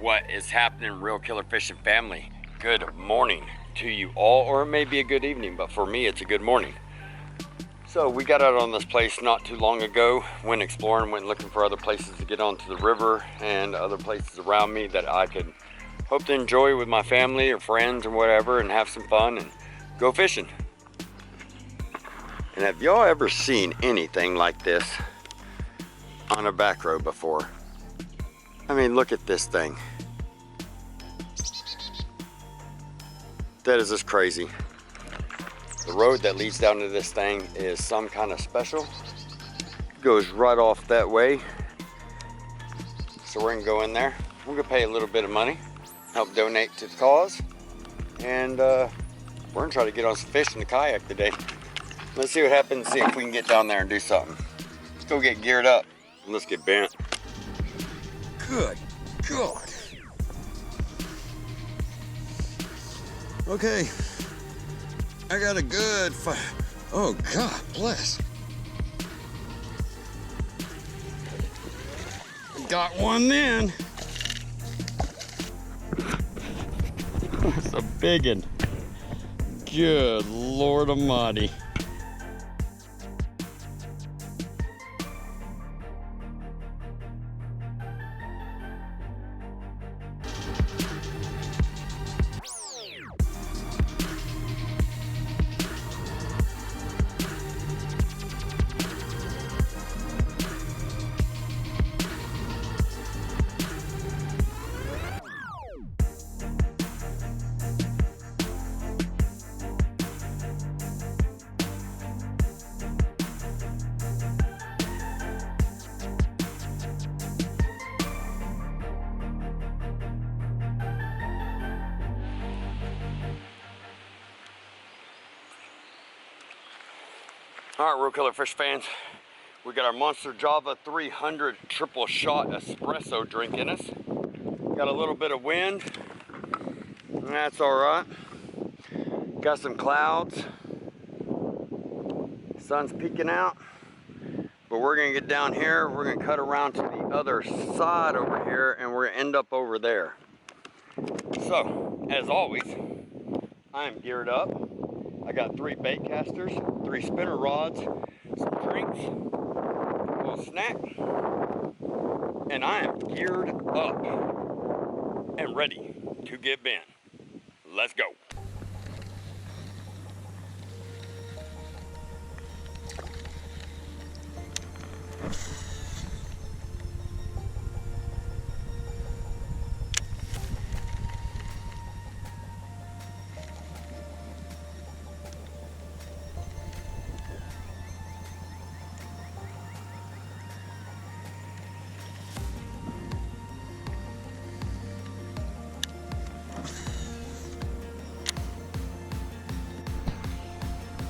What is happening, Real Killer Fishing family? Good morning to you all, or it may be a good evening, but for me it's a good morning. So we got out on this place not too long ago, went exploring, went looking for other places to get onto the river and other places around me that I could hope to enjoy with my family or friends or whatever and have some fun and go fishing. And have y'all ever seen anything like this on a back road before? I mean, look at this thing. That is just crazy. The road that leads down to this thing is some kind of special. Goes right off that way. So we're gonna go in there. We're gonna pay a little bit of money, help donate to the cause. And we're gonna try to get on some fish in the kayak today. Let's see what happens, see if we can get down there and do something. Let's go get geared up and let's get bent. Good God. Okay, I got a good fire. Oh, God bless. Got one then. That's a big one. Good Lord Almighty. All right, Real Killer Fish fans, we got our Monster Java 300 triple shot espresso drink in us. Got a little bit of wind, and that's all right. Got some clouds, sun's peeking out, but we're gonna get down here, we're gonna cut around to the other side over here, and we're gonna end up over there. So, as always, I'm geared up. I got 3 bait casters, 3 spinner rods, some drinks, a little snack, and I am geared up and ready to get bent. Let's go.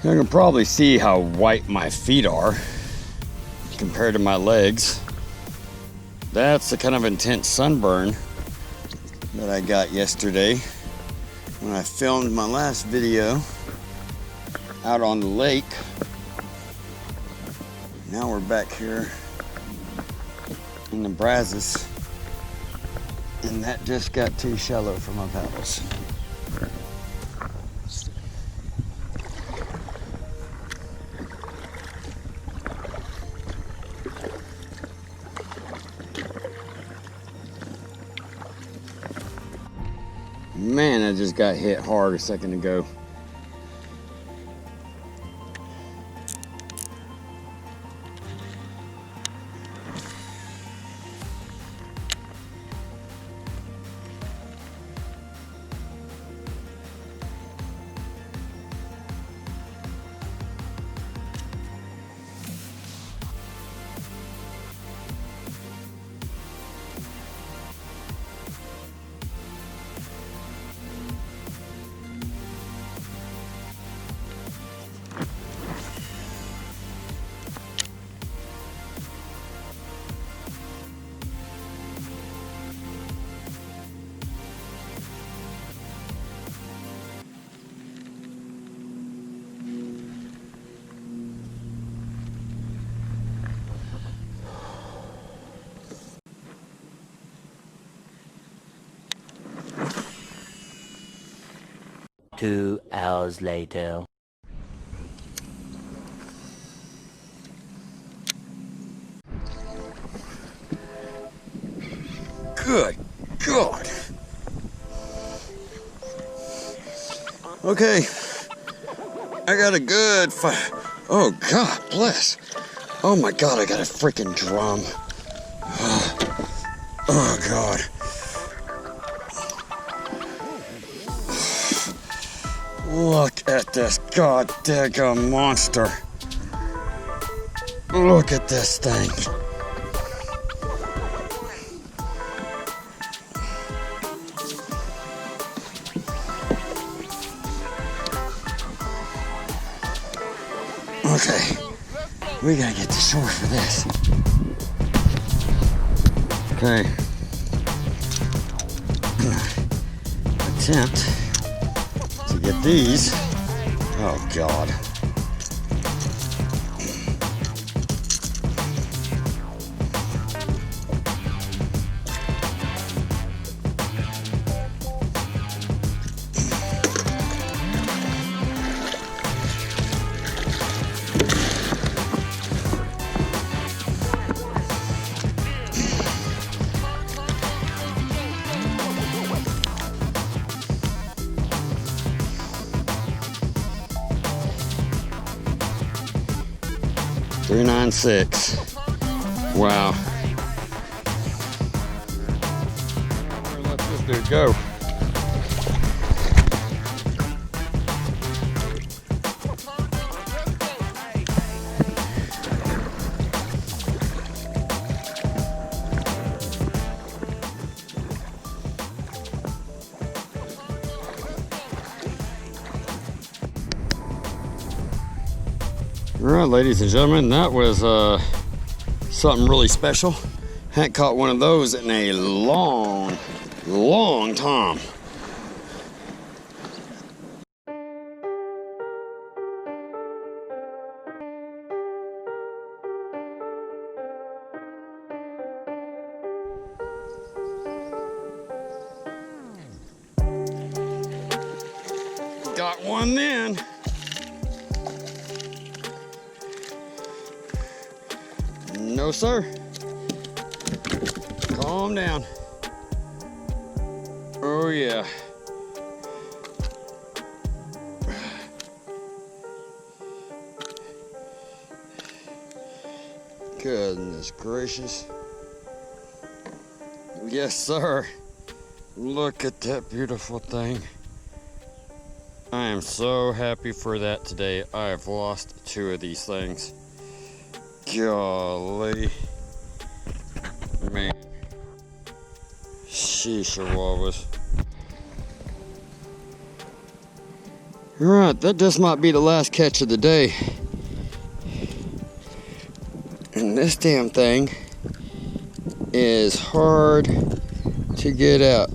You can probably see how white my feet are compared to my legs. That's the kind of intense sunburn that I got yesterday when I filmed my last video out on the lake. Now we're back here in the Brazos, and that just got too shallow for my paddles. Man, I just got hit hard a second ago. 2 hours later. Good God. Okay, I got a good oh, God bless. Oh my God, I got a freaking drum. Oh God. Look at this goddamn monster. Look at this thing. Okay, we gotta get to shore for this. Okay. Attempt to get these. Oh God. $396. Wow. Let this dude go. All right, ladies and gentlemen, that was something really special. Hadn't caught one of those in a long time. Got one then. No, sir. Calm down. Oh, yeah. Goodness gracious. Yes, sir. Look at that beautiful thing. I am so happy for that today. I have lost 2 of these things. Golly. Man. Sheesh, chihuahuas. Alright, that just might be the last catch of the day. And this damn thing is hard to get out.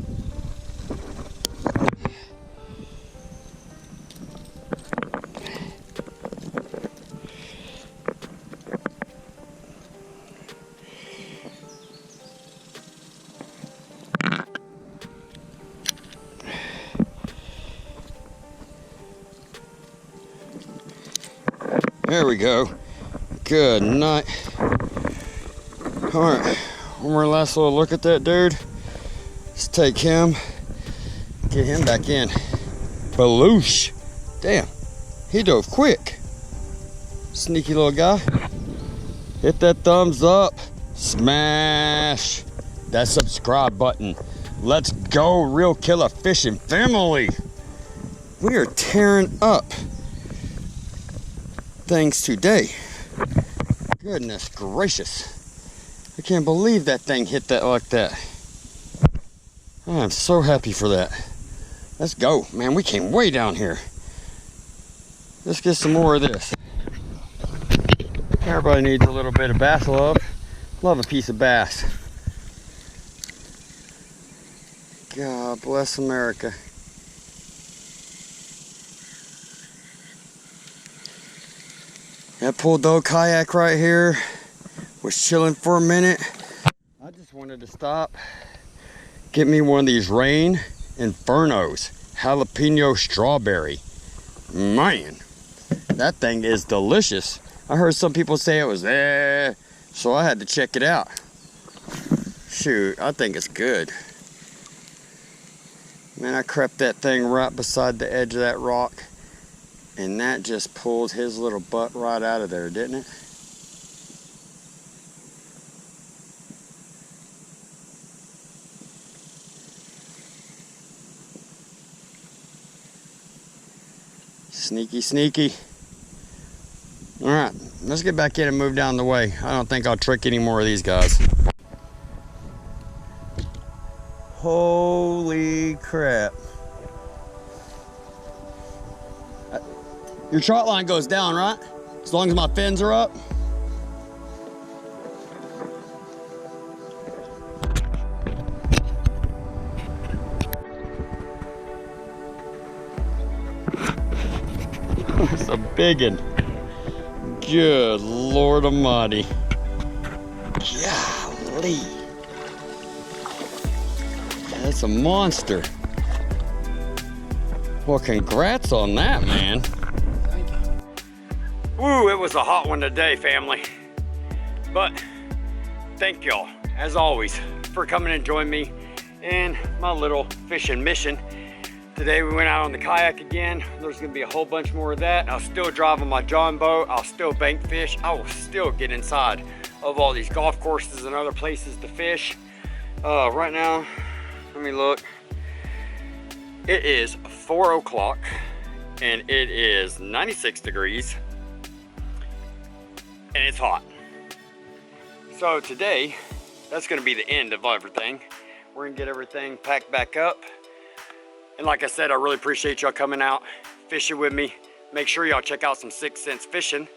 There we go. Good night. Alright, one more last little look at that dude. Let's take him, get him back in. Baloosh. Damn, he dove quick. Sneaky little guy. Hit that thumbs up. Smash that subscribe button. Let's go, Real Killer Fishing family. We are tearing up things today. Goodness gracious. I can't believe that thing hit that like that. I am so happy for that. Let's go, man. We came way down here. Let's get some more of this. Everybody needs a little bit of bass love. Love a piece of bass. God bless America. That pulled dog kayak right here was chilling for a minute. I just wanted to stop, get me one of these Reign Infernos Jalapeno Strawberry. Man, that thing is delicious. I heard some people say it was so I had to check it out. Shoot, I think it's good. Man, I crept that thing right beside the edge of that rock, and that just pulled his little butt right out of there, didn't it? Sneaky, sneaky. All right, let's get back in and move down the way. I don't think I'll trick any more of these guys. Holy crap. Your trot line goes down, right? As long as my fins are up. That's a big one. Good Lord Almighty. Golly. That's a monster. Well, congrats on that, man. Thank you. Woo, it was a hot one today, family. But thank y'all, as always, for coming and joining me in my little fishing mission. Today we went out on the kayak again. There's gonna be a whole bunch more of that. I'll still drive on my John boat. I'll still bank fish. I will still get inside of all these golf courses and other places to fish. Right now, let me look. It is 4 o'clock and it is 96 degrees and it's hot. So today, that's gonna be the end of everything. We're gonna get everything packed back up. And like I said, I really appreciate y'all coming out, fishing with me. Make sure y'all check out some 6 Cents Fishing.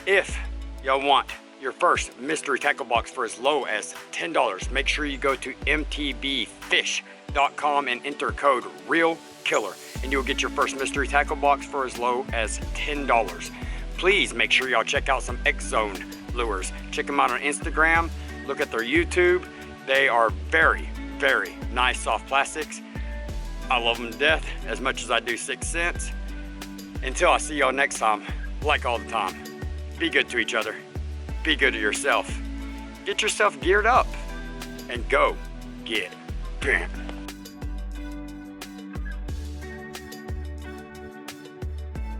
If y'all want your first mystery tackle box for as low as $10, make sure you go to mtbfish.com and enter code REALKILLER and you'll get your first mystery tackle box for as low as $10. Please make sure y'all check out some X-Zone lures. Check them out on Instagram, look at their YouTube. They are very, very nice soft plastics. I love them to death as much as I do 6 Cents. Until I see y'all next time, like all the time, be good to each other. Be good to yourself. Get yourself geared up and go get bent.